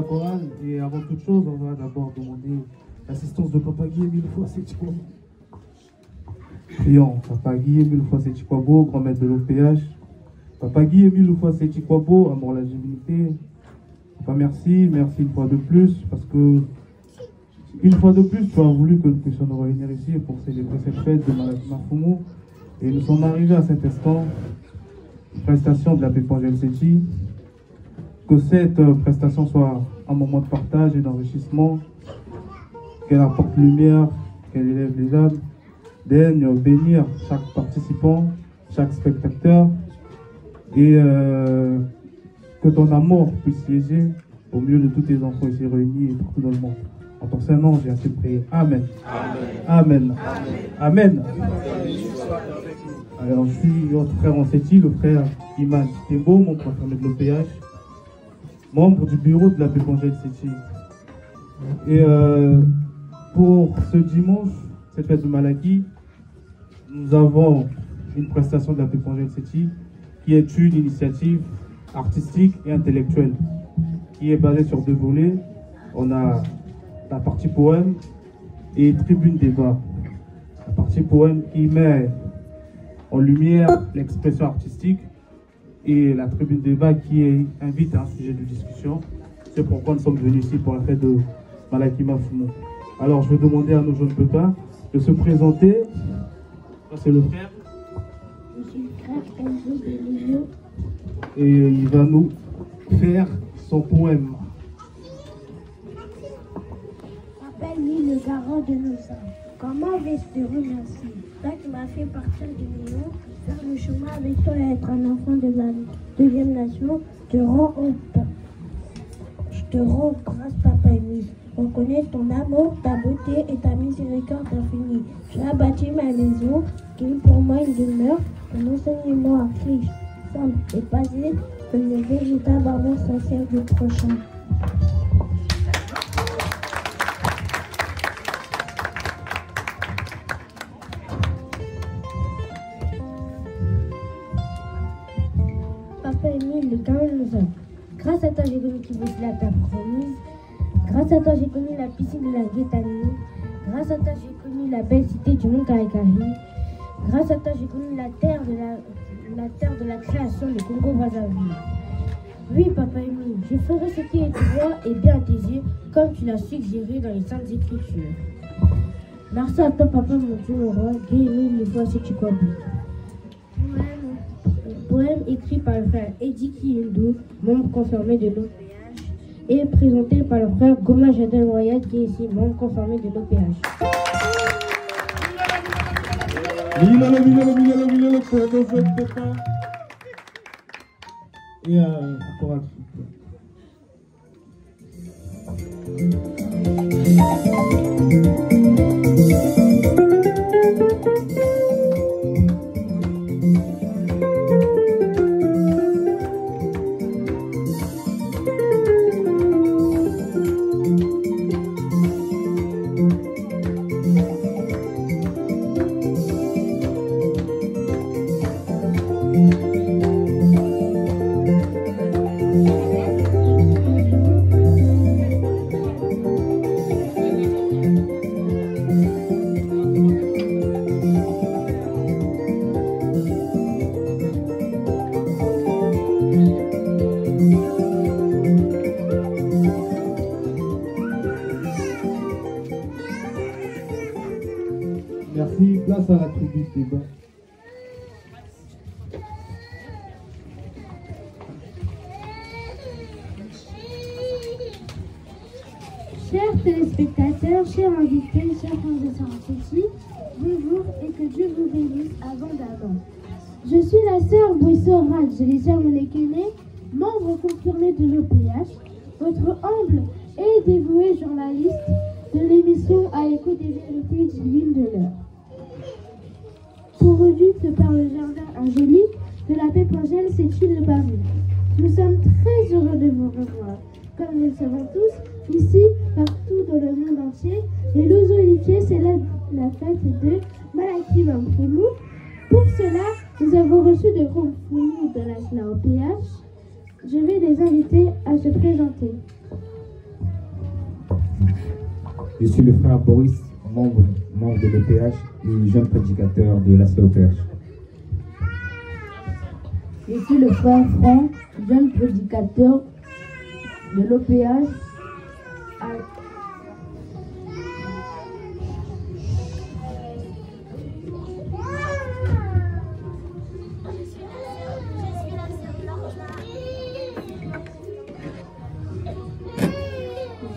chorale. Et avant toute chose, on va d'abord demander l'assistance de Papa Guy mille fois c'est Chikwabo. Prions, Papa Guy mille fois c'est Chikwabo, grand maître de l'OPH. Papa Guy mille fois c'est Chikwabo, amour la divinité. Papa, merci une fois de plus, parce que une fois de plus, tu as voulu que nous puissions nous réunir ici pour célébrer cette fête de Mafumu. Et nous sommes arrivés à cet instant, prestation de la Pépangel Séti. Que cette prestation soit un moment de partage et d'enrichissement, qu'elle apporte lumière, qu'elle élève les âmes, daigne bénir chaque participant, chaque spectateur, et que ton amour puisse siéger au milieu de tous tes enfants ici réunis et partout dans le monde. En ton saint nom, j'ai assez prié. Amen. Amen. Amen. Amen. Alors, je suis votre frère en Séti, le frère Iman Tembo, mon confirmé de l'OPH, membre du bureau de la Pépangel Séti. Et pour ce dimanche, cette fête de Malaki, nous avons une prestation de la Pépangel Séti qui est une initiative artistique et intellectuelle qui est basée sur deux volets. On a la partie poème et tribune débat. La partie poème qui met en lumière l'expression artistique et la tribune débat qui invite à un sujet de discussion. C'est pourquoi nous sommes venus ici pour la fête de Malaki Mafumu. Alors je vais demander à nos jeunes pépins de se présenter. Ça c'est le frère. Je suis le frère Enzo Deligio. Et il va nous faire son poème. Appelle-lui le garant de nos âmes. Comment vais-je te remercier? Toi qui m'as fait partir du néant, faire le chemin avec toi et être un enfant de la deuxième nation, je te rends grâce, Papa Émile. Reconnais ton amour, ta beauté et ta miséricorde infinie. Tu as bâti ma maison, qui est pour moi une demeure, ton enseignement riche, simple et paisible, que le véritable amour sincère du prochain. Papa Émile, le gamin de nos hommes. Grâce à toi, j'ai connu Kibosi la terre promise. Grâce à toi, j'ai connu la piscine de la Guétanie. Grâce à toi, j'ai connu la belle cité du Mont Karikari. Grâce à toi, j'ai connu la terre de la création, le Congo-Brazzaville. Oui, Papa Émile, je ferai ce qui est droit et bien à tes yeux, comme tu l'as suggéré dans les Saintes Écritures. Merci à toi, Papa, mon Dieu, le roi, Guy Émile, le voici Chikwabo. Poème écrit par le frère Eddie Kiyendo, membre confirmé de l'OPH, et présenté par le frère Goma Jadel Royal, qui est ici membre confirmé de l'OPH. Et encore un truc. Merci, place à la tribune débat. Chers téléspectateurs, chers invités, chers professeurs en Séti, bonjour et que Dieu vous bénisse abondamment. Je suis la sœur Bouissot Radjelisia Monekene, membre confirmé de l'OPH, votre humble et dévoué journaliste de l'émission À l'écoute des vérités divines de l'heure. Pourvuite par le jardin angélique de la Pépangel Séti de Paris. Nous sommes très heureux de vous revoir. Comme nous le savons tous, ici, partout dans le monde entier, les loups oliviers célèbrent la fête de Malaki Mafumu. Pour cela, nous avons reçu de grands fous de la SNA OPH. Je vais les inviter à se présenter. Je suis le frère Boris, membre de l'OPH et jeune prédicateur de la COPH. Je suis le frère Franck, jeune prédicateur de l'OPH.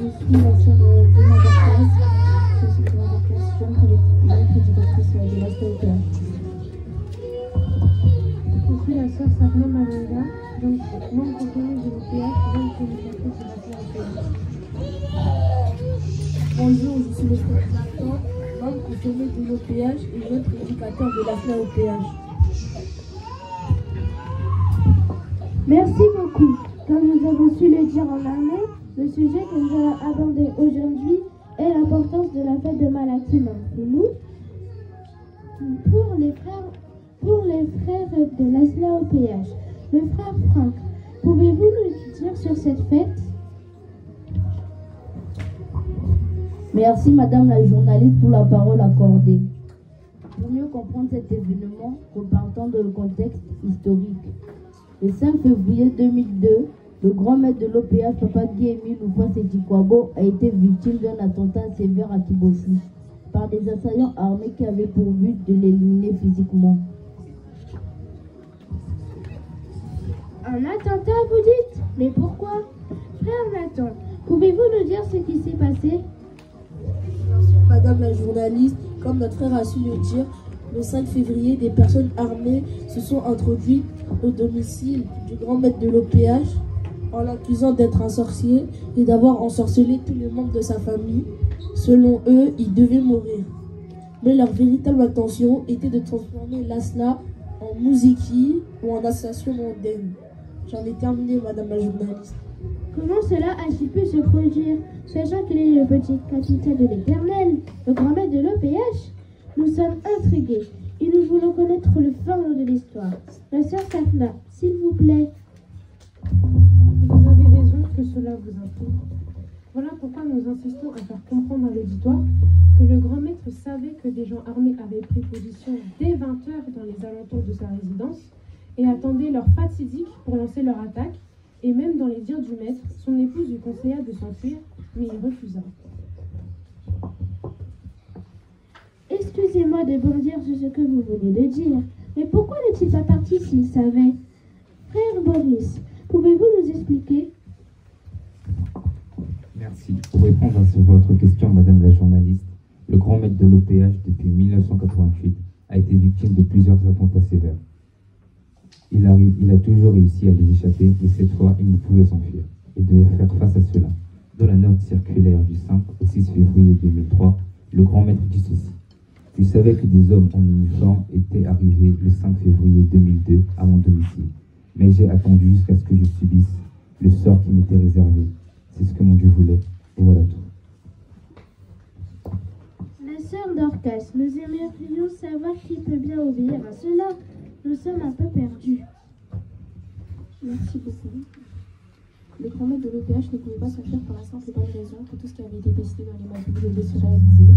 Je suis la sœur Dina Garcas, je suis jeune prédicatrice de la COPH. Je suis la sœur Sapna Malanga, membre continu de l'OPH, jeune prédicatrice de la COPH. Bonjour, je suis le frère Nathan, membre continu de l'OPH et jeune prédicateur de la COPH. Merci beaucoup. Comme nous avons su le dire en amont, le sujet que nous allons aborder aujourd'hui est l'importance de la fête de Malakim Moumoud pour les frères de la SLAOPH. Le frère Franck, pouvez-vous nous dire sur cette fête? Merci Madame la journaliste pour la parole accordée. Pour mieux comprendre cet événement, repartons dans le contexte historique. Le 5 février 2002, le grand maître de l'OPH, Papa Guy Émile Loufa Sédikwago, a été victime d'un attentat sévère à Kibossi par des assaillants armés qui avaient pour but de l'éliminer physiquement. Un attentat, vous dites? Mais pourquoi? Frère Nathan, pouvez-vous nous dire ce qui s'est passé? Madame la journaliste, comme notre frère a su le dire, le 5 février, des personnes armées se sont introduites au domicile du grand maître de l'OPH en l'accusant d'être un sorcier et d'avoir ensorcelé tous les membres de sa famille. Selon eux, il devait mourir. Mais leur véritable intention était de transformer l'ASLA en Mouziki ou en association mondaine. J'en ai terminé, Madame la journaliste. Comment cela a-t-il pu se produire, sachant qu'il est le petit capitaine de l'Éternel, le grand maître de l'OPH? Nous sommes intrigués et nous voulons connaître le fin mot de l'histoire. La sœur Safna, s'il vous plaît. Vous avez raison que cela vous intrigue. Voilà pourquoi nous insistons à faire comprendre à l'auditoire que le grand maître savait que des gens armés avaient pris position dès 20 h dans les alentours de sa résidence et attendaient l'heure fatidique pour lancer leur attaque. Et même dans les dires du maître, son épouse lui conseilla de s'enfuir, mais il refusa. Excusez-moi de bondir sur ce que vous venez de dire, mais pourquoi n'est-il pas parti s'il savait? Frère Boris, pouvez-vous nous expliquer? Merci. Pour répondre à votre question, Madame la journaliste, le grand maître de l'OPH depuis 1988 a été victime de plusieurs attentats sévères. Il a toujours réussi à les échapper et cette fois, il ne pouvait s'enfuir. Il devait faire face à cela. Dans la note circulaire du 5 au 6 février 2003, le grand maître dit ceci. Je savais que des hommes en uniforme étaient arrivés le 5 février 2002 à mon domicile, mais j'ai attendu jusqu'à ce que je subisse le sort qui m'était réservé. C'est ce que mon Dieu voulait, et voilà tout. La sœur Dorcas, nous aimerions savoir qui peut bien obéir à cela. Nous sommes un peu perdus. Merci beaucoup. Le grand maître de l'OPH ne pouvait pas s'enfuir pour la simple et bonne raison que tout ce qui avait été décidé dans les maths devait se réaliser.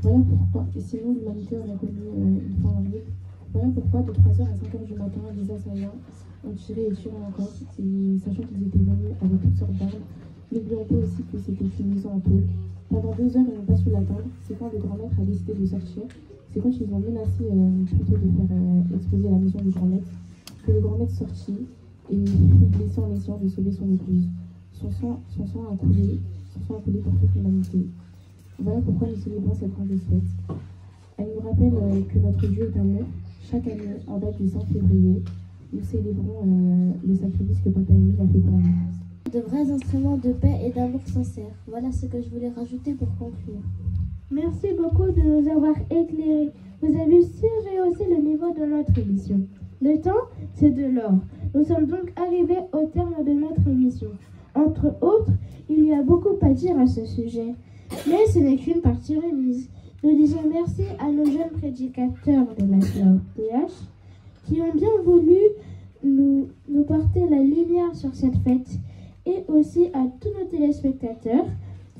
Voilà pourquoi, et sinon l'humanité aurait connu une fin horrible. Voilà pourquoi de 3 h à 5 h du matin, les assaillants ont tiré et tiré encore, sachant qu'ils étaient venus avec toutes sortes d'armes. N'oublions pas aussi que c'était une maison en tôle. Pendant 2 heures, ils n'ont pas su l'attendre. C'est quand le grand maître a décidé de sortir. C'est quand ils ont menacé plutôt de faire exploser la maison du grand maître que le grand maître sortit et fut blessé en essayant de sauver son épouse. Son sang a coulé pour toute l'humanité. Voilà pourquoi nous célébrons cette grande fête. Elle nous rappelle que notre Dieu est amour. Chaque année, en date du 5 février, nous célébrons le sacrifice que Papa Émile a fait pour nous. De vrais instruments de paix et d'amour sincère. Voilà ce que je voulais rajouter pour conclure. Merci beaucoup de nous avoir éclairés. Vous avez su rehausser le niveau de notre émission. Le temps, c'est de l'or. Nous sommes donc arrivés au terme de notre émission. Entre autres, il y a beaucoup à dire à ce sujet. Mais ce n'est qu'une partie remise. Nous disons merci à nos jeunes prédicateurs de la SLAOPH qui ont bien voulu nous porter la lumière sur cette fête et aussi à tous nos téléspectateurs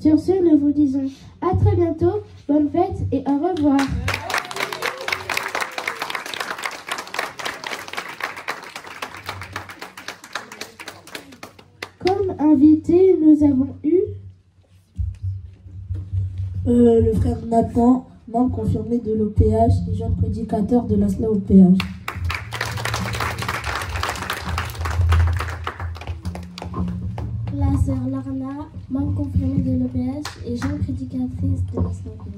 Sur ce, nous vous disons à très bientôt, bonne fête et au revoir. Comme invité, nous avons eu le frère Nathan, membre confirmé de l'OPH et jeune prédicateur de la SLA OPH. la sœur Larna, membre confirmée de l'OPH et jeune prédicatrice de la SLA OPH.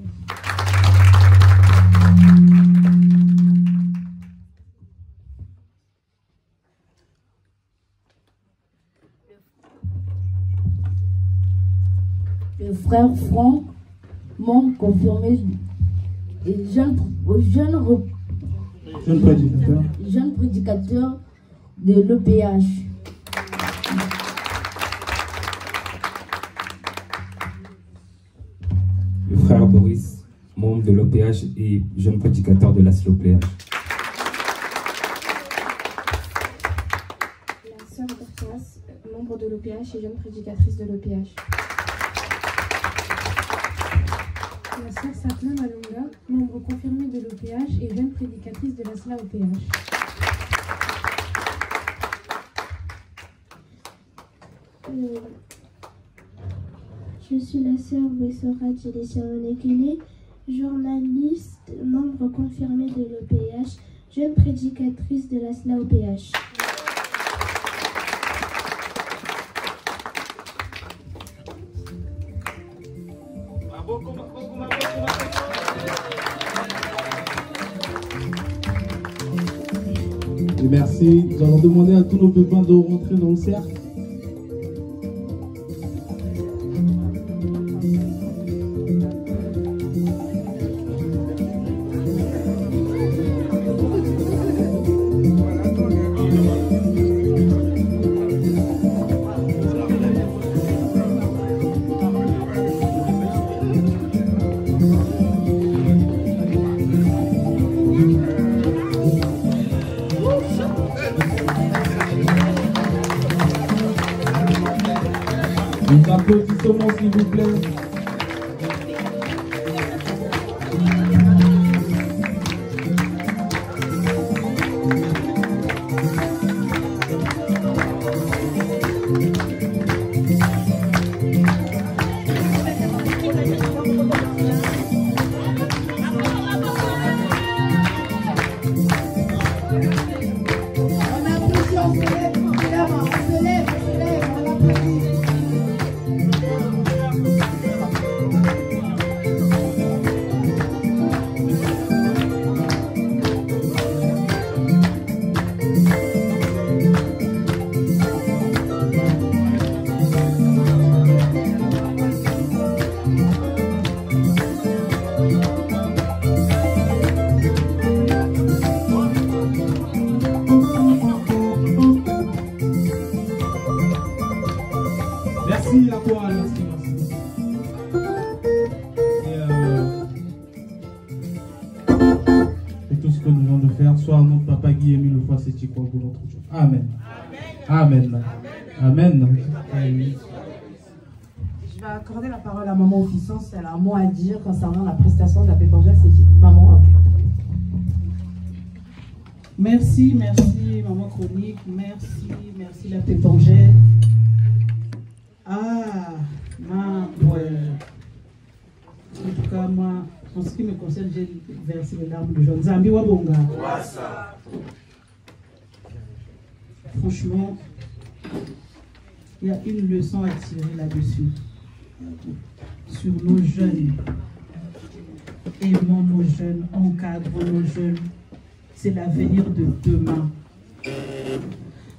Le frère Franck, membre confirmé et jeune prédicateur de l'OPH. Le frère Boris, membre de l'OPH et jeune prédicateur de la SLA OPH. La sœur Bertas, membre de l'OPH et jeune prédicatrice de l'OPH. La sœur Satna Malonga, membre confirmée de l'OPH et jeune prédicatrice de la SLA OPH. Je suis la sœur Bessora Tchélésia-Onekele, journaliste, membre confirmé de l'OPH, jeune prédicatrice de la SLA OPH. Et merci. Nous allons demander à tous nos pépins de rentrer dans le cercle. Nous applaudissons s'il vous plaît. Merci la chorale, merci. Et tout ce que nous venons de faire, soit au nom de Papa Guy Émile le fois c'est Tikwa pour notre jour. Amen. Amen. Amen. Amen. Je vais accorder la parole à Maman Officiance. Elle a un mot à dire concernant la prestation de la Pépangelle. C'est Maman. Merci, merci Maman Chronique, merci la Pépangelle. Ah, ouais. En tout cas, moi, en ce qui me concerne, j'ai versé les larmes de Jean Zambi Wabonga. Franchement, il y a une leçon à tirer là-dessus. Sur nos jeunes. Aimons nos jeunes, encadrons nos jeunes. C'est l'avenir de demain.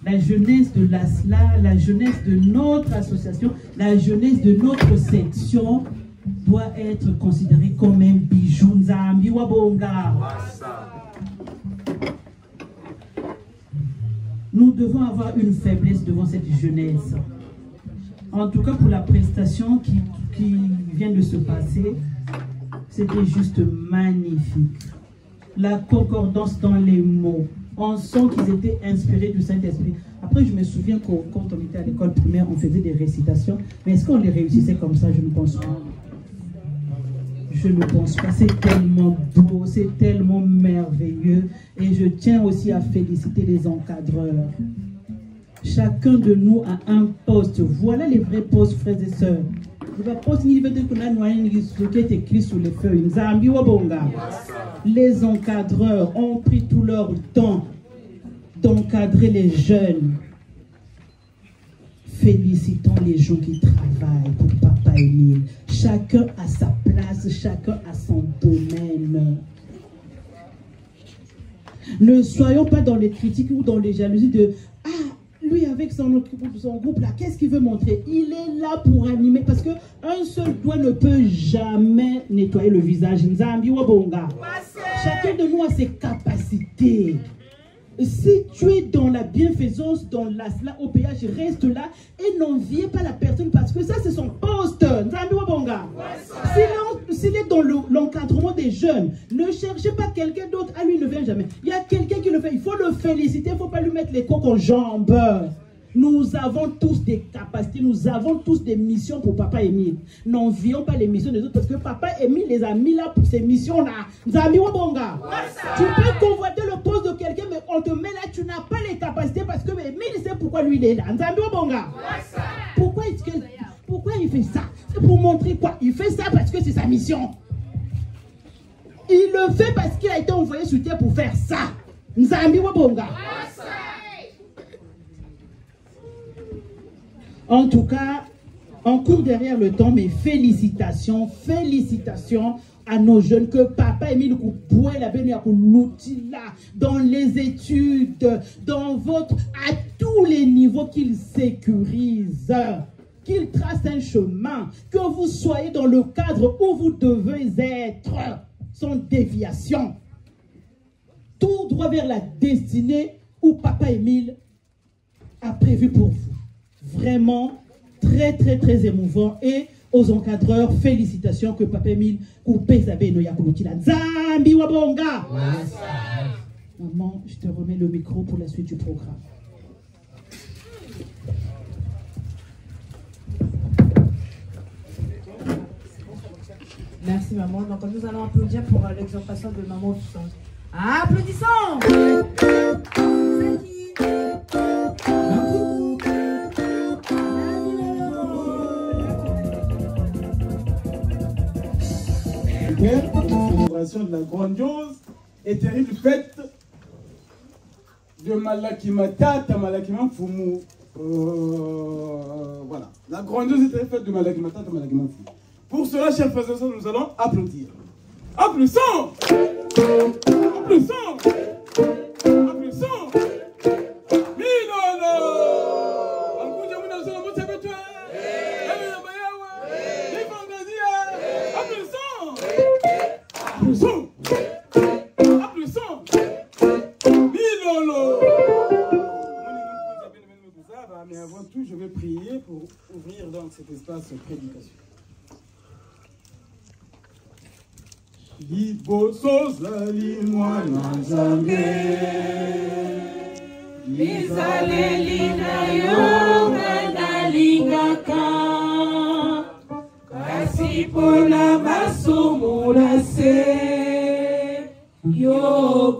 La jeunesse de la SLA, la jeunesse de notre association, la jeunesse de notre section doit être considérée comme un bijou. Nzambi Wabonga. Nous devons avoir une faiblesse devant cette jeunesse. En tout cas, pour la prestation qui vient de se passer, c'était juste magnifique. La concordance dans les mots, On sent qu'ils étaient inspirés du Saint-Esprit. Après, je me souviens que quand on était à l'école primaire, on faisait des récitations. Mais est-ce qu'on les réussissait comme ça? Je ne pense pas. Je ne pense pas. C'est tellement beau, c'est tellement merveilleux. Et je tiens aussi à féliciter les encadreurs. Chacun de nous a un poste. Voilà les vrais postes, frères et sœurs. Ce qui est écrit sur les feuilles. Les encadreurs ont pris tout leur temps d'encadrer les jeunes. Félicitons les gens qui travaillent pour Papa Émile. Chacun a sa place, chacun a son domaine. Ne soyons pas dans les critiques ou dans les jalousies de « Ah, lui avec son groupe là, qu'est-ce qu'il veut montrer ?» Il est là pour animer parce qu'un seul doigt ne peut jamais nettoyer le visage. Chacun de nous a ses capacités. Si tu es dans la bienfaisance, dans l'asla au péage, reste là et n'enviez pas la personne parce que ça c'est son poste. Sinon, s'il est dans l'encadrement des jeunes, ne cherchez pas quelqu'un d'autre. À lui, il ne vient jamais. Il y a quelqu'un qui le fait. Il faut le féliciter. Il ne faut pas lui mettre les coques en jambes. Nous avons tous des capacités, nous avons tous des missions pour Papa Émile. N'envions pas les missions des autres parce que Papa Émile les a mis là pour ces missions-là. Tu peux convoiter le poste de quelqu'un, mais on te met là, tu n'as pas les capacités parce que Émile sait pourquoi lui il est là. Pourquoi il fait ça? C'est pour montrer quoi? Il fait ça parce que c'est sa mission. Il le fait parce qu'il a été envoyé sur terre pour faire ça. En tout cas, on court derrière le temps, mais félicitations, félicitations à nos jeunes que Papa Émile Koupoué la béni à l'outil là, dans les études, dans à tous les niveaux qu'il sécurise, qu'il trace un chemin, que vous soyez dans le cadre où vous devez être, sans déviation. Tout droit vers la destinée où Papa Émile a prévu pour vous. Vraiment très très très émouvant. Et aux encadreurs, félicitations que Papa Émile coupé sa beno ya kulutila Nzambi wabonga. Maman, je te remets le micro pour la suite du programme. Merci maman. Donc nous allons applaudir pour l'exhortation de maman Fusson. Applaudissons. Célébration de la grandiose et terrible fête de Malakimatata, Malakimafumu. Voilà, la grandiose et terrible fête de Malakimatata, Malakimafumu. Pour cela, chers frères et sœurs, nous allons applaudir. Applaudissons! Applaudissons! Applaudissons! Mais avant tout, je vais prier pour ouvrir donc cet espace de prédication. Liboso zali mwana Nzambe, lizaleli na yo nalingaka, kasi pona masumu na se, yo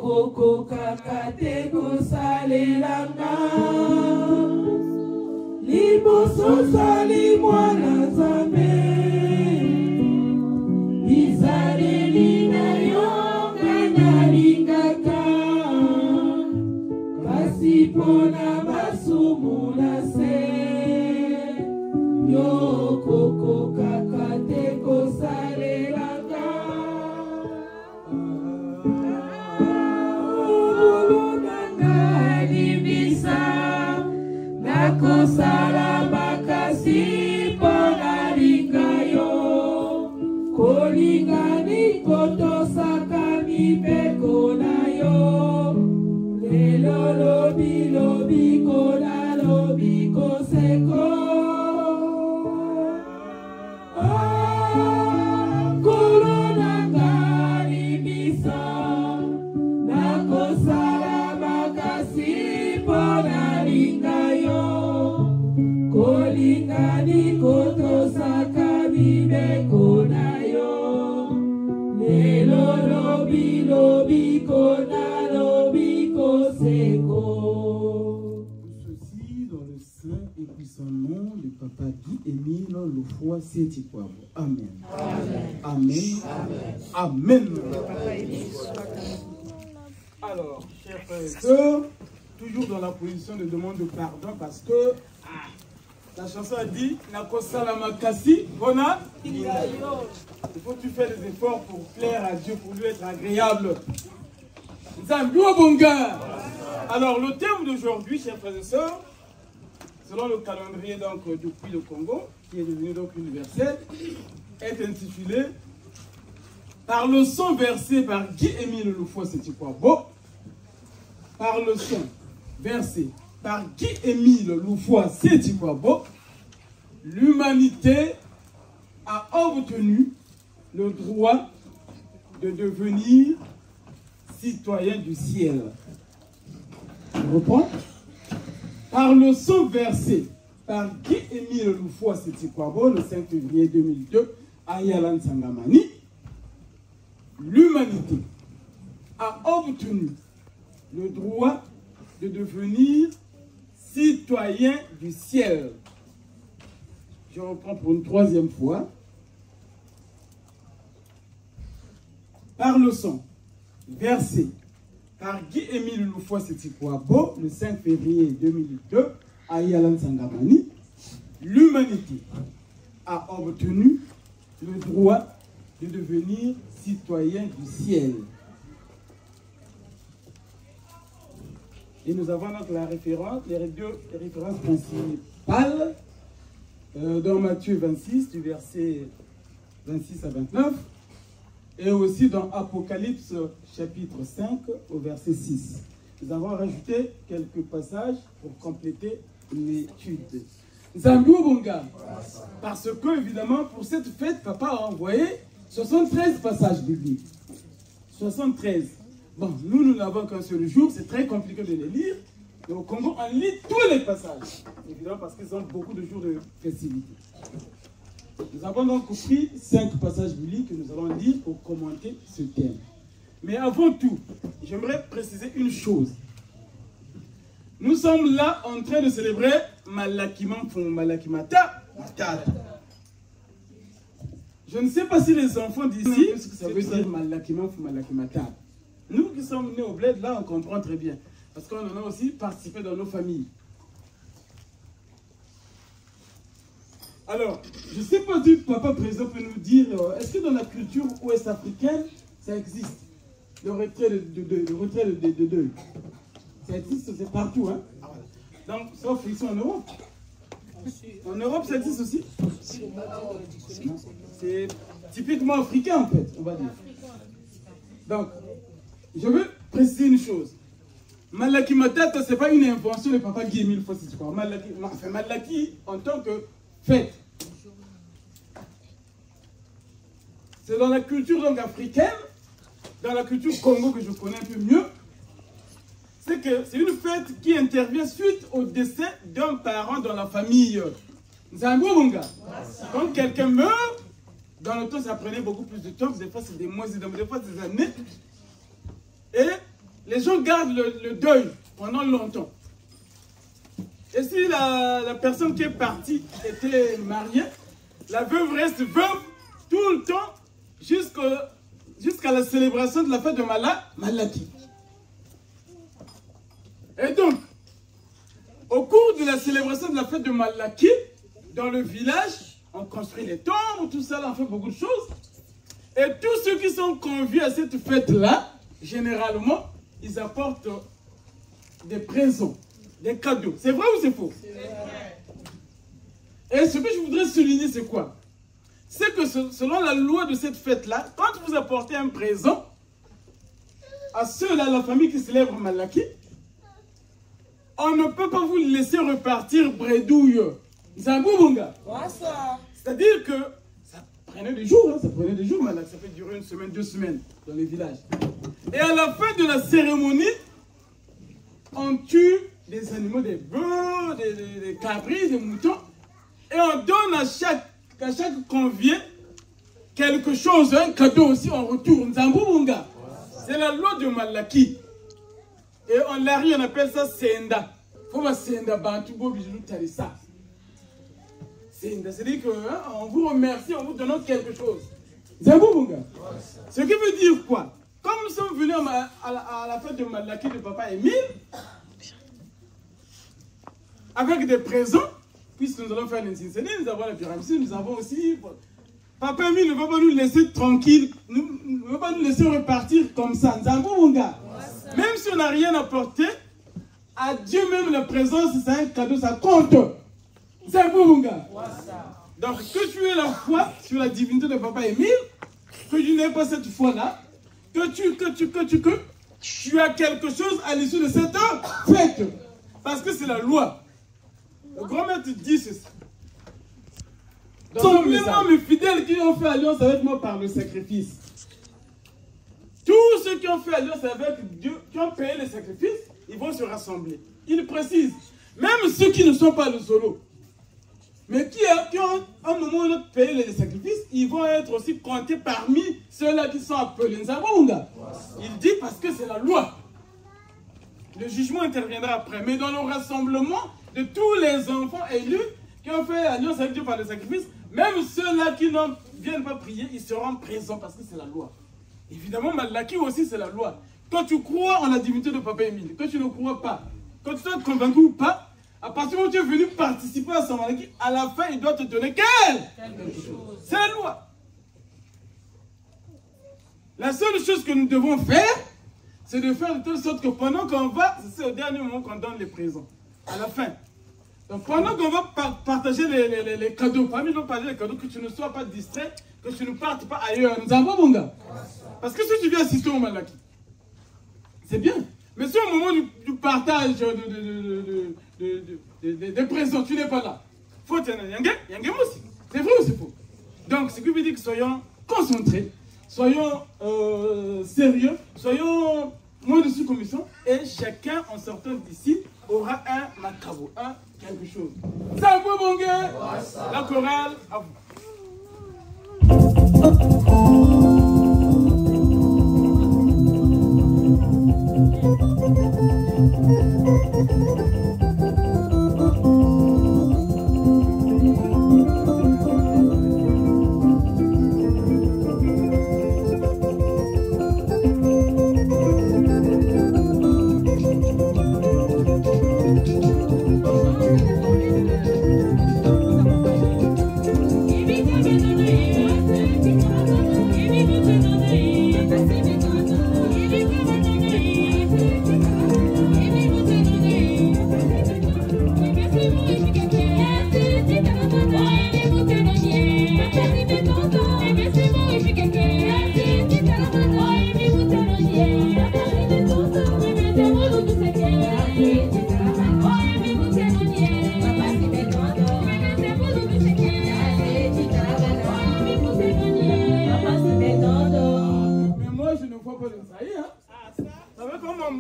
kokoka te kosalelanga. Liboso zali mwana Nzambe, lizaleli na yo nalingaka, kasi pona masumu na se, yo kokoka te kosalelanga. Ulunanga libisa nakosala makasi pona linga yo, kolinga nikotosaka mibeko na yo, lelo lobi lobi kona lobi koseko. Kolonanga libisa nakosala bolingani kotosaka mibeko na yo lelo lobi lobi kona lobi koseko. Ceci dans le saint et puissant nom de Papa Guy-Émile Lofoi Sétikwabo. Amen. Amen. Amen. Alors, chers frères et sœurs, toujours dans la position de demande de pardon parce que la chanson a dit Nakosala makasi, Bona. Il faut que tu fasses des efforts pour plaire à Dieu, pour lui être agréable. Alors, le thème d'aujourd'hui, chers frères et sœurs, selon le calendrier donc, depuis le Congo, qui est devenu donc universel, est intitulé par le son versé par Guy-Émile Lofoi Sétikwabo, par le son versé par Guy-Émile Lofoi Sétikwabo, l'humanité a obtenu le droit de devenir citoyen du ciel. Je reprends. Par le son versé par Guy-Émile Lofoi Sétikwabo le 5 février 2002 à Yalan Sangamani, l'humanité a obtenu le droit de devenir citoyen du ciel. Je reprends pour une troisième fois. Par le son versé par Guy-Émile Lofoi Sétikwabo le 5 février 2002 à Yalan Sangamani, l'humanité a obtenu le droit de devenir citoyen du ciel. Et nous avons donc la référence, les références principales dans Matthieu 26, du verset 26 à 29, et aussi dans Apocalypse chapitre 5 au verset 6. Nous avons rajouté quelques passages pour compléter l'étude. Zambouabonga, parce que évidemment pour cette fête, Papa a envoyé 73 passages bibliques. 73. Bon, nous n'avons qu'un seul jour, c'est très compliqué de les lire. Et au Congo, on lit tous les passages. Évidemment parce qu'ils ont beaucoup de jours de festivité. Nous avons donc pris 5 passages bibliques que nous allons lire pour commenter ce thème. Mais avant tout, j'aimerais préciser une chose. Nous sommes là en train de célébrer Malakimata. Je ne sais pas si les enfants d'ici, ce que ça veut dire Malakimata. Nous qui sommes nés au bled, là, on comprend très bien. Parce qu'on en a aussi participé dans nos familles. Alors, je ne sais pas si Papa Président peut nous dire, est-ce que dans la culture ouest-africaine, ça existe? Le retrait de deuil. Ça existe, c'est partout. Hein? Donc, sauf ici en Europe. En Europe, ça existe aussi. C'est typiquement africain, en fait, on va dire. Donc, je veux préciser une chose. Malaki Matata, ce n'est pas une invention de Papa Guy-Émile Lofoi Sétikwabo. Malaki en tant que fête. C'est dans la culture donc africaine, dans la culture Congo que je connais un peu mieux, c'est que c'est une fête qui intervient suite au décès d'un parent dans la famille. Zambouabonga. Quand quelqu'un meurt, dans le temps ça prenait beaucoup plus de temps, des fois c'est des mois, des fois c'est des années. Et les gens gardent le deuil pendant longtemps. Et si la personne qui est partie était mariée, la veuve reste veuve tout le temps jusqu'à la célébration de la fête de Malaki. Et donc, au cours de la célébration de la fête de Malaki, dans le village, on construit les tombes, tout ça, on fait beaucoup de choses. Et tous ceux qui sont conviés à cette fête-là, généralement, ils apportent des présents, des cadeaux. C'est vrai ou c'est faux? C'est vrai. Et ce que je voudrais souligner, c'est quoi? C'est que selon la loi de cette fête-là, quand vous apportez un présent à ceux-là, la famille qui célèbre Malaki, on ne peut pas vous laisser repartir bredouille. Zambouabonga. C'est-à-dire que ça prenait des jours, hein, ça prenait des jours, Malaki, ça fait durer une semaine, 2 semaines dans les villages. Et à la fin de la cérémonie, on tue des animaux, des bœufs, des cabris, des moutons, Et on donne à chaque convié quelque chose, un cadeau aussi en retour. Nzambubunga. C'est la loi de Malaki. Et en Lari, on appelle ça Senda. Faut ma Senda Bantu Bobijou Tarissa. Senda, c'est-à-dire qu'on vous remercie en vous donnant quelque chose. Nzambubunga. Ce qui veut dire quoi? Comme nous sommes venus à la fête de Malaki de Papa Émile, avec des présents, puisque nous allons faire l'incincénie, nous avons la pyramide, nous avons aussi... Papa Émile ne va pas nous laisser tranquille, ne va pas nous laisser repartir comme ça. Même si on n'a rien apporté, à Dieu même la présence, c'est un cadeau, ça compte. Donc que tu aies la foi sur la divinité de Papa Émile, que tu n'aies pas cette foi-là, que tu as quelque chose à l'issue de cette fête. Parce que c'est la loi. Le grand-maître dit ceci. Simplement mes fidèles qui ont fait alliance avec moi par le sacrifice. Tous ceux qui ont fait alliance avec Dieu, qui ont payé les sacrifices, ils vont se rassembler. Il précise, même ceux qui ne sont pas le solo, mais qui ont à un moment ou l'autre payé les sacrifices, ils vont être aussi comptés parmi ceux-là qui sont appelés Nzabunga. Il dit parce que c'est la loi. Le jugement interviendra après. Mais dans le rassemblement de tous les enfants élus qui ont fait alliance avec Dieu par le sacrifice, même ceux-là qui ne viennent pas prier, ils seront présents parce que c'est la loi. Évidemment, Malaki aussi, c'est la loi. Quand tu crois en la divinité de Papa Émile, que tu ne crois pas, quand tu es convaincu ou pas, à partir du moment où tu es venu participer à son Malaki, à la fin, il doit te donner quelque chose. C'est la loi. La seule chose que nous devons faire, c'est de faire de telle sorte que pendant qu'on va, c'est au dernier moment qu'on donne les présents. À la fin. Donc pendant qu'on va partager les cadeaux, parmi nous partager les cadeaux, que tu ne sois pas distrait, que tu ne partes pas ailleurs. Nous avons bon gars. Parce que si tu viens assister au Malaki, c'est bien. Mais si au moment du partage des présents, tu n'es pas là, faut tenir. Aussi. C'est vrai ou c'est faux? Donc ce qui veut dire que soyons concentrés, soyons sérieux, soyons moins de sous-commission, et chacun en sortant d'ici aura un macabo, un quelque chose. Ça vous bon gars? La chorale à vous.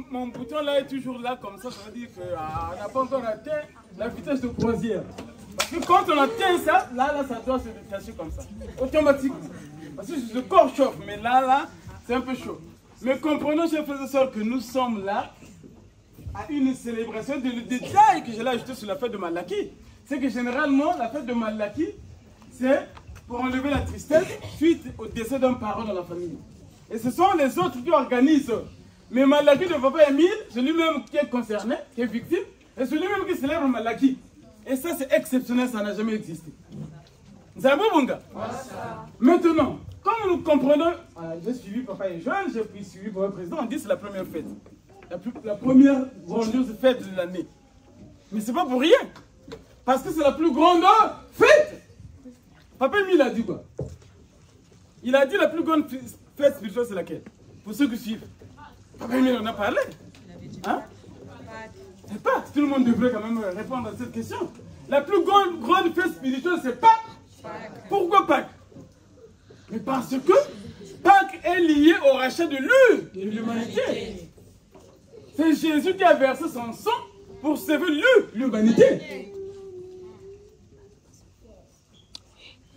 Mon bouton là est toujours là comme ça veut dire qu'on n'a pas encore atteint la vitesse de croisière. Parce que quand on atteint ça, là ça doit se détacher comme ça, automatiquement. Parce que le corps chauffe, mais là, c'est un peu chaud. Mais comprenons, chers frères et sœurs, que nous sommes là à une célébration. Le détail que j'ai là ajouté sur la fête de Malaki, c'est que généralement, la fête de Malaki, c'est pour enlever la tristesse suite au décès d'un parent dans la famille. Et ce sont les autres qui organisent. Mais Malaki de Papa Émile, c'est lui-même qui est concerné, qui est victime, et c'est lui-même qui célèbre Malaki. Et ça, c'est exceptionnel, ça n'a jamais existé. Zabubunga. Maintenant, comme nous comprenons, j'ai suivi Papa et Joël, j'ai suivi Papa le Président, on dit que c'est la première fête. La première grandiose fête de l'année. Mais c'est pas pour rien. Parce que c'est la plus grande fête. Papa Émile a dit quoi? Il a dit la plus grande fête spirituelle, c'est laquelle? Pour ceux qui suivent. Papa Émile en a parlé. Hein? C'est pas. Tout le monde devrait quand même répondre à cette question. La plus grande fête spirituelle, c'est Pâques. Pourquoi Pâques? Mais parce que Pâques est lié au rachat de l'humanité. C'est Jésus qui a versé son sang pour sauver l'humanité.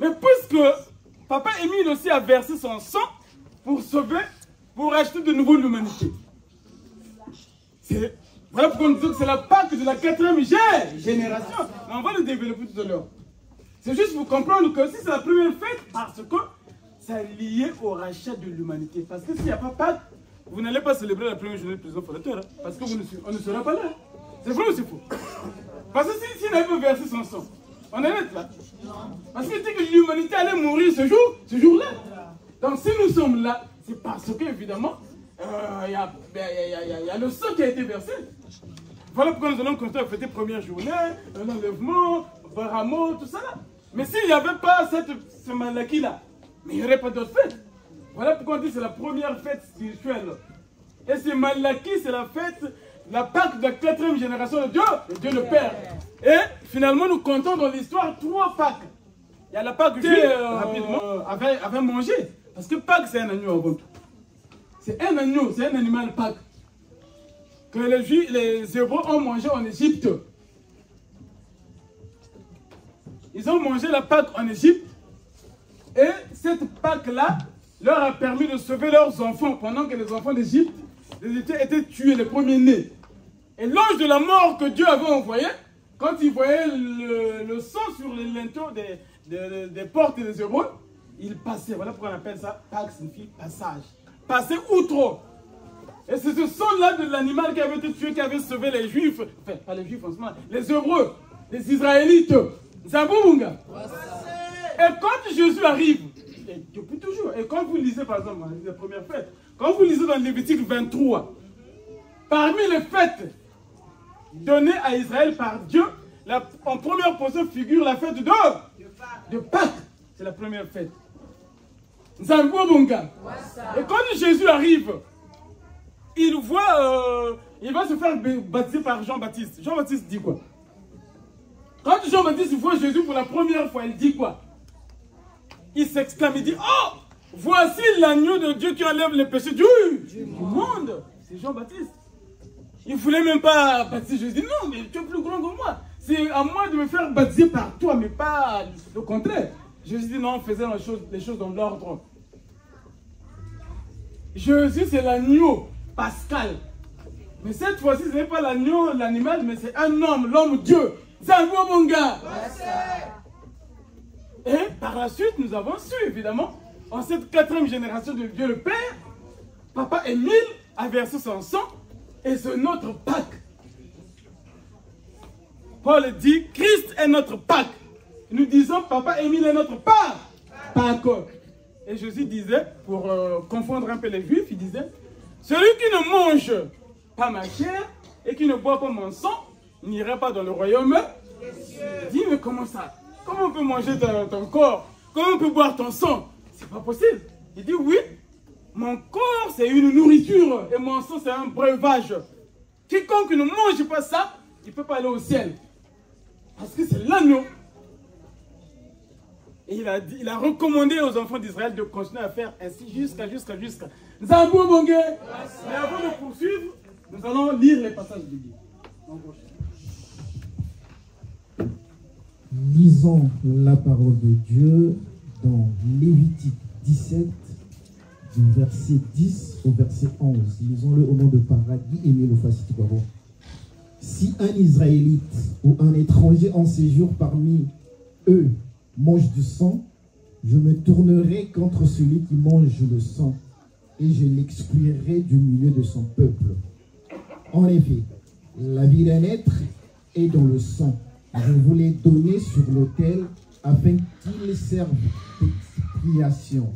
Mais puisque Papa Émile aussi a versé son sang pour sauver, pour acheter de nouveau l'humanité. Voilà pourquoi on dit que c'est la Pâque de la 4e génération. Mais on va le développer tout à l'heure. C'est juste pour comprendre que si c'est la première fête, parce que c'est lié au rachat de l'humanité. Parce que s'il n'y a pas Pâques, vous n'allez pas célébrer la première journée du président fondateur. Hein, parce qu'on ne sera pas là. C'est vrai ou c'est faux? Parce que s'il n'avait pas versé son sang, on allait être là. Parce qu'il dit que l'humanité allait mourir ce jour-là. Donc si nous sommes là, c'est parce qu'évidemment, il y a le sang qui a été versé. Voilà pourquoi nous allons continuer à fêter première journée, l'enlèvement, Baramo, tout ça là. Mais s'il n'y avait pas ce Malaki-là, mais il n'y aurait pas d'autres fêtes. Voilà pourquoi on dit que c'est la première fête spirituelle. Et ce Malaki, c'est la fête, la Pâque de la 4e génération de Dieu, le Père. Et finalement, nous comptons dans l'histoire 3 Pâques. Il y a la Pâque que rapidement avait mangé. Parce que Pâques, c'est un agneau avant tout. C'est un agneau, c'est un animal Pâques. Que les Hébreux ont mangé en Égypte. Ils ont mangé la Pâque en Égypte. Et cette Pâque-là leur a permis de sauver leurs enfants pendant que les enfants d'Égypte étaient tués, les premiers-nés. Et l'ange de la mort que Dieu avait envoyé, quand il voyait le sang sur les linteaux des portes des Hébreux, il passait. Voilà pourquoi on appelle ça Pâques, signifie passage. Passer outre. Et c'est ce sang-là de l'animal qui avait été tué, qui avait sauvé les Juifs, enfin, pas les Juifs forcément, les Hébreux, les Israélites. Zabunga. Et quand Jésus arrive, et depuis toujours, et quand vous lisez par exemple les premières fêtes, quand vous lisez dans Lévitique 23, parmi les fêtes données à Israël par Dieu, en première position figure la fête de Pâques. C'est la première fête. Zabunga. Et quand Jésus arrive, il voit, il va se faire baptiser par Jean-Baptiste. Jean-Baptiste dit quoi? Quand Jean-Baptiste voit Jésus pour la première fois, il dit quoi? Il s'exclame, il dit, oh, voici l'agneau de Dieu qui enlève les péchés du monde. C'est Jean-Baptiste. Il ne voulait même pas baptiser Jésus. Non, mais tu es plus grand que moi. C'est à moi de me faire baptiser par toi, mais pas le contraire. Jésus dit, non, faisons les choses dans l'ordre. Jésus, c'est l'agneau pascal. Mais cette fois-ci, ce n'est pas l'agneau, l'animal, mais c'est un homme, l'homme Dieu. C'est un beau mon gars. Et par la suite, nous avons su, évidemment, en cette 4e génération de Dieu le Père, Papa Émile a versé son sang et c'est notre Pâque. Paul dit, Christ est notre Pâque. Nous disons, Papa Émile est notre Pâque. Et Jésus disait, pour confondre un peu les Juifs, il disait, celui qui ne mange pas ma chair et qui ne boit pas mon sang, n'ira pas dans le royaume. Il dit, mais comment ça? Comment on peut manger ton corps? Comment on peut boire ton sang? C'est pas possible. Il dit, oui, mon corps c'est une nourriture et mon sang c'est un breuvage. Quiconque ne mange pas ça, il ne peut pas aller au ciel. Parce que c'est l'agneau. Et il a recommandé aux enfants d'Israël de continuer à faire ainsi jusqu'à. Zabou Bongé. Mais avant de poursuivre, nous allons lire les passages bibliques. Lisons la parole de Dieu dans Lévitique 17, du verset 10 au verset 11. Lisons-le au nom de Paragui et Mélophacie. Si un Israélite ou un étranger en séjour parmi eux mange du sang, je me tournerai contre celui qui mange le sang et je l'exclurai du milieu de son peuple. En effet, la vie d'un être est dans le sang. Je vous l'ai donné sur l'autel afin qu'il serve d'expiation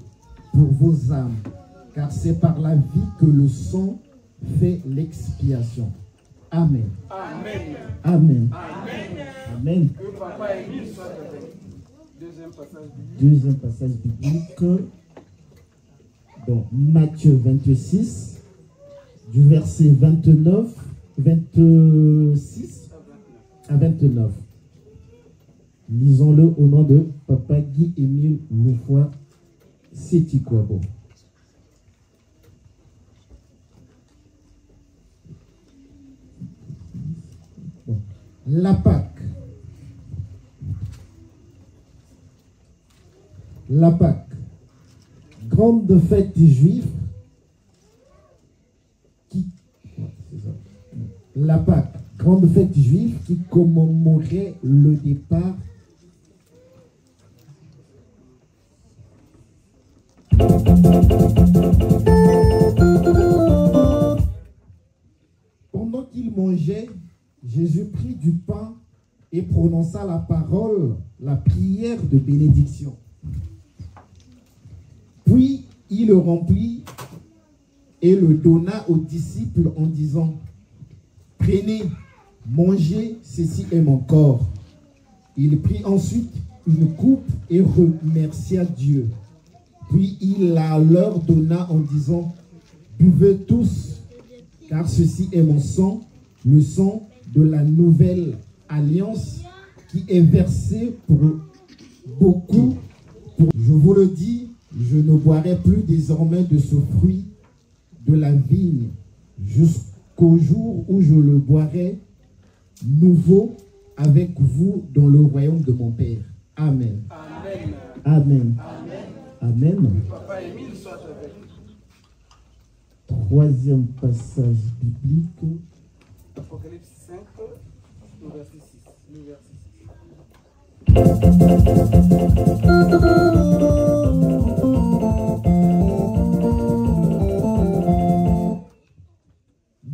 pour vos âmes, car c'est par la vie que le sang fait l'expiation. Amen. Amen. Amen. Amen. Deuxième passage biblique dans Matthieu 26, du verset 26 à 29. Lisons-le au nom de Papa Guy Émile Loufoy Sétikwabo. La Pâque. La Pâque, grande fête des Juifs La Pâque, grande fête juive qui commémorait le départ Pendant qu'il mangeait, Jésus prit du pain et prononça la parole, la prière de bénédiction. Puis il le remplit et le donna aux disciples en disant: prenez, mangez, ceci est mon corps. Il prit ensuite une coupe et remercia Dieu. Puis il la leur donna en disant: buvez tous, car ceci est mon sang, le sang de la nouvelle alliance qui est versé pour beaucoup. Je vous le dis, je ne boirai plus désormais de ce fruit de la vigne jusqu'au jour où je le boirai nouveau avec vous dans le royaume de mon Père. Amen. Amen. Amen. Amen. Amen. Papa Émile, soit avec nous. Troisième passage biblique. Apocalypse 5, le verset 6. Le verset 6.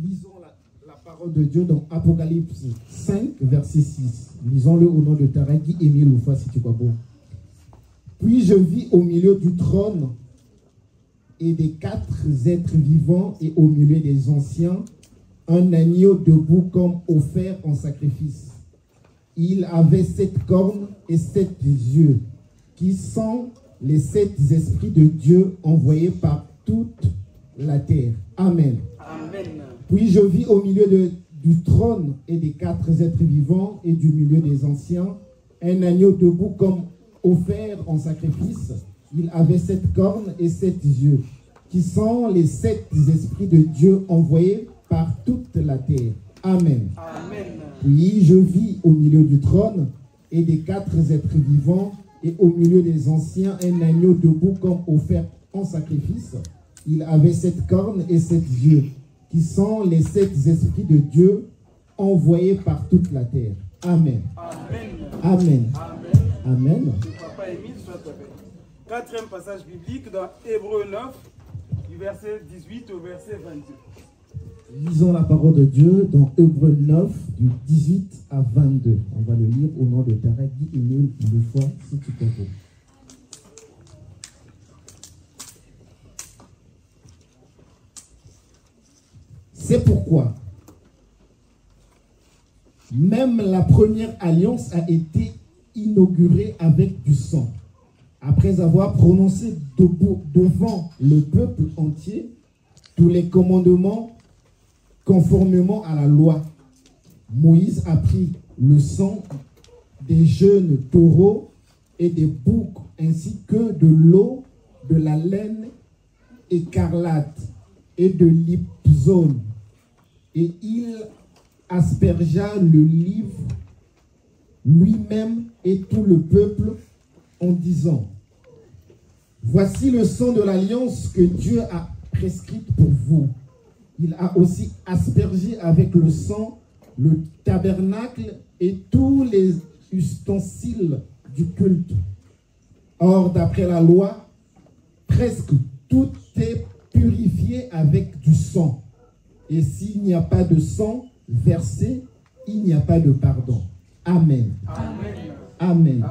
Lisons la parole de Dieu dans Apocalypse 5, verset 6. Lisons-le au nom de Taraki Émile Oufa, si tu crois bon. Puis je vis au milieu du trône et des 4 êtres vivants et au milieu des anciens un agneau debout comme offert en sacrifice. Il avait 7 cornes et 7 yeux, qui sont les 7 esprits de Dieu envoyés par toute la terre. Amen. Amen. Puis je vis au milieu du trône et des 4 êtres vivants et du milieu des anciens un agneau debout comme offert en sacrifice. Il avait 7 cornes et 7 yeux, qui sont les 7 esprits de Dieu envoyés par toute la terre. Amen. Amen. Puis je vis au milieu du trône et des 4 êtres vivants et au milieu des anciens un agneau debout comme offert en sacrifice. Il avait 7 cornes et 7 yeux, qui sont les 7 esprits de Dieu envoyés par toute la terre. Amen. Amen. Amen. Amen. Papa Émile, soit avec nous. Quatrième passage biblique dans Hébreux 9, du verset 18 au verset 22. Lisons la parole de Dieu dans Hébreux 9, du 18 à 22. On va le lire au nom de Taraki Émile une fois, si tu peux. C'est pourquoi même la première alliance a été inaugurée avec du sang. Après avoir prononcé devant le peuple entier tous les commandements conformément à la loi, Moïse a pris le sang des jeunes taureaux et des boucs ainsi que de l'eau, de la laine écarlate et de l'hypsone, et il aspergea le livre lui-même et tout le peuple en disant: voici le sang de l'alliance que Dieu a prescrite pour vous. Il a aussi aspergé avec le sang le tabernacle et tous les ustensiles du culte. Or, d'après la loi, presque tout est purifié avec du sang. Et s'il n'y a pas de sang versé, il n'y a pas de pardon. Amen. Amen. Amen.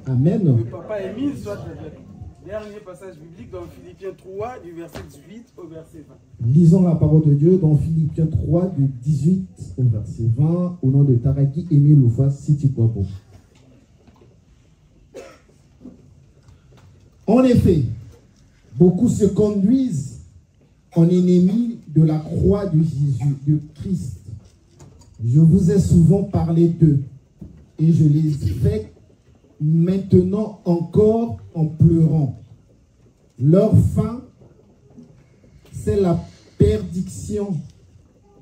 Amen. Le papa Émile, soit avec nous. Dernier passage biblique dans Philippiens 3, du verset 18 au verset 20. Lisons la parole de Dieu dans Philippiens 3, du 18 au verset 20, au nom de Taraki Émile Oufa, si tu crois bon. En effet, beaucoup se conduisent en ennemis de la croix de Jésus, de Christ. Je vous ai souvent parlé d'eux et je les fais maintenant encore en pleurant. Leur fin, c'est la perdition.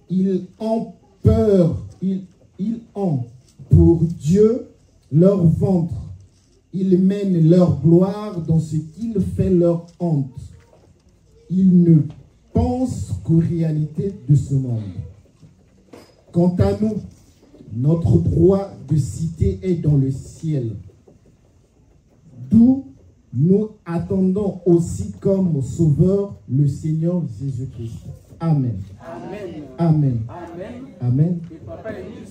Ils ont peur, ils ont pour Dieu leur ventre Ils mènent leur gloire dans ce qu'ils fait leur honte. Ils ne pensent qu'aux réalités de ce monde. Quant à nous, notre droit de cité est dans le ciel, d'où nous attendons aussi comme sauveur le Seigneur Jésus-Christ. Amen. Amen. Amen. Amen. Amen. Et papa Émile,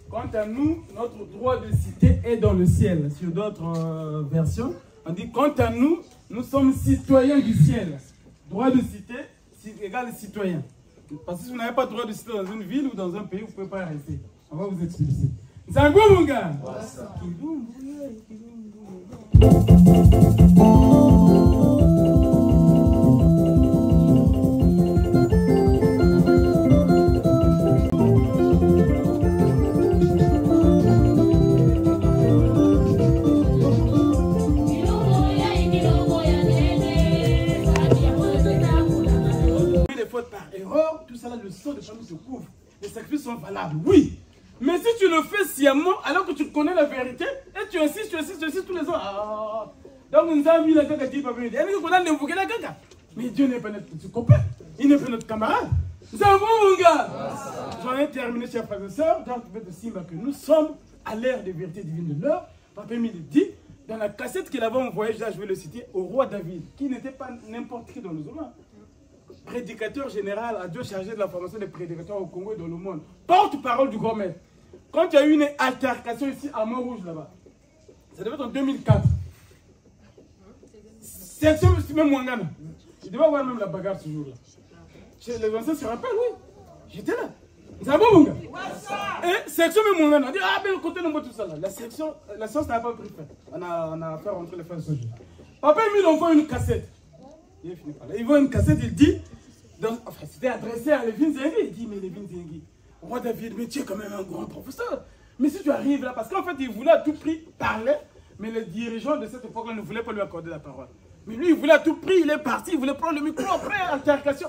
quant à nous, notre droit de cité est dans le ciel. Sur d'autres versions, on dit quant à nous, nous sommes citoyens du ciel. Droit de cité égale citoyen. Parce que si vous n'avez pas de droit de cité dans une ville ou dans un pays, vous ne pouvez pas rester. On va vous expulser. Zango mon gars. Par erreur, tout ça là, le sang de famille se couvre. Les sacrifices sont valables, oui. Mais si tu le fais sciemment, alors que tu connais la vérité, et tu insistes tous les ans. Ah. Donc nous avons mis la caca qui pas venir. Mais Dieu n'est pas notre copain, il n'est pas notre camarade. Nous avons mon gars. J'en ai terminé, chers frères et sœurs, dans le Simba que nous sommes à l'ère de vérité divine de l'heure. Papa Émile dit, dans la cassette qu'il avait envoyée, là je vais le citer, au roi David, qui n'était pas n'importe qui dans le monde. Prédicateur général à Dieu chargé de la formation des prédicateurs au Congo et dans le monde. Porte-parole du grand maître. Quand il y a eu une altercation ici à Mont-Rouge là-bas, ça devait être en 2004. Section même Mwangana. Je devais avoir même la bagarre ce jour-là. Les anciens se rappellent, oui. J'étais là. Ça va mon gars? Et section même Mwangana. On dit, ah ben le côté de moi tout ça là. La science n'a pas pris fait. On a fait rentrer les frères ce jour. Papa Émile envoie une cassette. Il voit une cassette, il dit, enfin, c'était adressé à Lévin Zengi. Il dit, mais Lévin Zengi, roi David, mais tu es quand même un grand professeur. Mais si tu arrives là, parce qu'en fait, il voulait à tout prix parler, mais les dirigeants de cette époque-là ne voulaient pas lui accorder la parole. Mais lui, il voulait à tout prix, il est parti, il voulait prendre le micro après, altercation.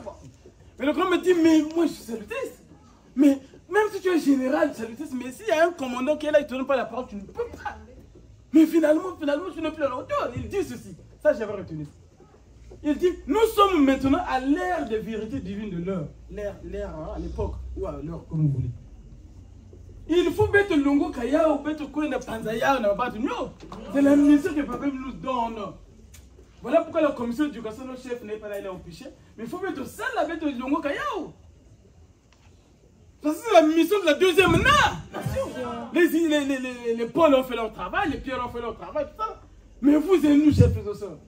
Mais le grand me dit, mais moi, je suis salutiste. Mais même si tu es général, salutiste, mais s'il y a un commandant qui est là, il ne te donne pas la parole, tu ne peux pas. Mais finalement, tu n'es plus à la hauteur. Il dit ceci. Ça, j'avais retenu. Il dit, nous sommes maintenant à l'ère de vérité divine de l'heure. L'ère à l'époque, ou à l'heure, comme vous voulez. Il faut mettre le longo kaya ou mettre quoi dans Panzaya, on n'a pas de nous. C'est la mission que Papa nous donne. Voilà pourquoi la commission d'éducation, le chef n'est pas là, il est empêché. Mais il faut mettre ça là, mettre le longo kaya. Parce que c'est la mission de la deuxième nation. Les pôles ont fait leur travail, les pierres ont fait leur travail, tout ça. Mais vous et nous, chefs et sœurs.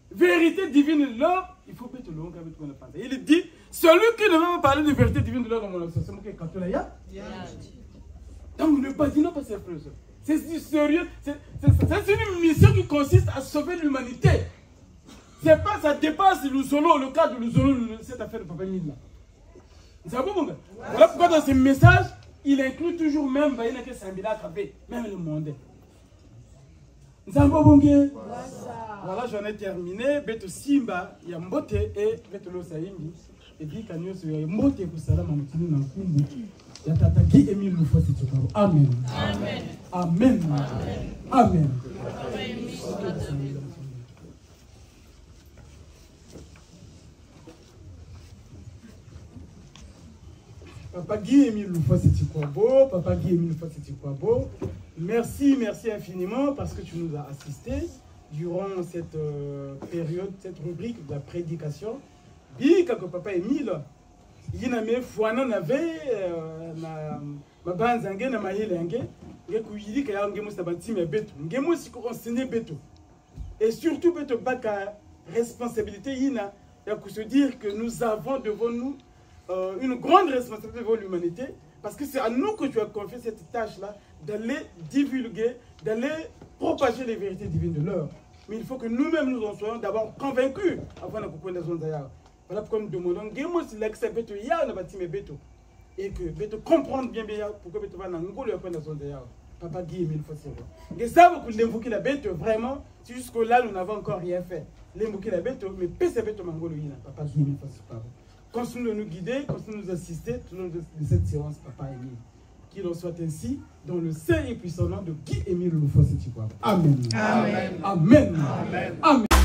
Vérité divine de l'heure, il faut mettre le long avec ce qu'on a pensé. Il dit, celui qui ne veut pas parler de vérité divine de l'heure dans mon association, c'est quand tu l'as. Donc ne pas dire non, pas c'est frère. C'est sérieux. C'est une mission qui consiste à sauver l'humanité. C'est pas, ça dépasse le cadre de l'Uzolo, cette affaire de Papa Émile là. C'est bon, mon gars. Voilà pourquoi dans ces messages, il inclut toujours même même le monde. Voilà, j'en ai terminé. Beto Simba, Yambote et Beto Losaïmbi. Et puis, Kanyo, c'est Yambote pour Salam Amtini Nankumbu. Yatataki Émile Loufossi Tchokaro. Amen. Amen. Amen. Papa Guy Émile Loufossi Tchokaro. Papa Guy Émile Loufossi Tchokaro. Merci infiniment parce que tu nous as assistés durant cette période, cette rubrique de la prédication. Bika que Papa Émile, il n'a pas fouana n'avait ma banzangue na maïlengue, ngekuyili kaya ngemu sabati me beto, ngemu siko enseigner beto. Et surtout beto baka responsabilité yina, ya que se dire que nous avons devant nous une grande responsabilité devant l'humanité. Parce que c'est à nous que tu as confié cette tâche-là, d'aller divulguer, d'aller propager les vérités divines de l'heure. Mais il faut que nous-mêmes nous en soyons d'abord convaincus avant de comprendre les zones d'ailleurs. Voilà pourquoi nous demandons et que Beto comprendre bien pourquoi Beto va n'angolo après la zone d'ailleurs. Papa Guy Émile Fossero. Et ça, vous l'invoquer la Beto, vraiment, c'est jusqu'au là, nous n'avons encore rien fait. L'invoquer la Beto, mais pèse Beto Mangolo Yina, Papa Guy Émile Fossero. Continue de nous guider, continue de nous assister tout au long de cette séance, Papa Émile. qu'il en soit ainsi, dans le saint et puissant nom de Guy-Émile Loufossi Chikwaba. Amen. Amen. Amen. Amen. Amen.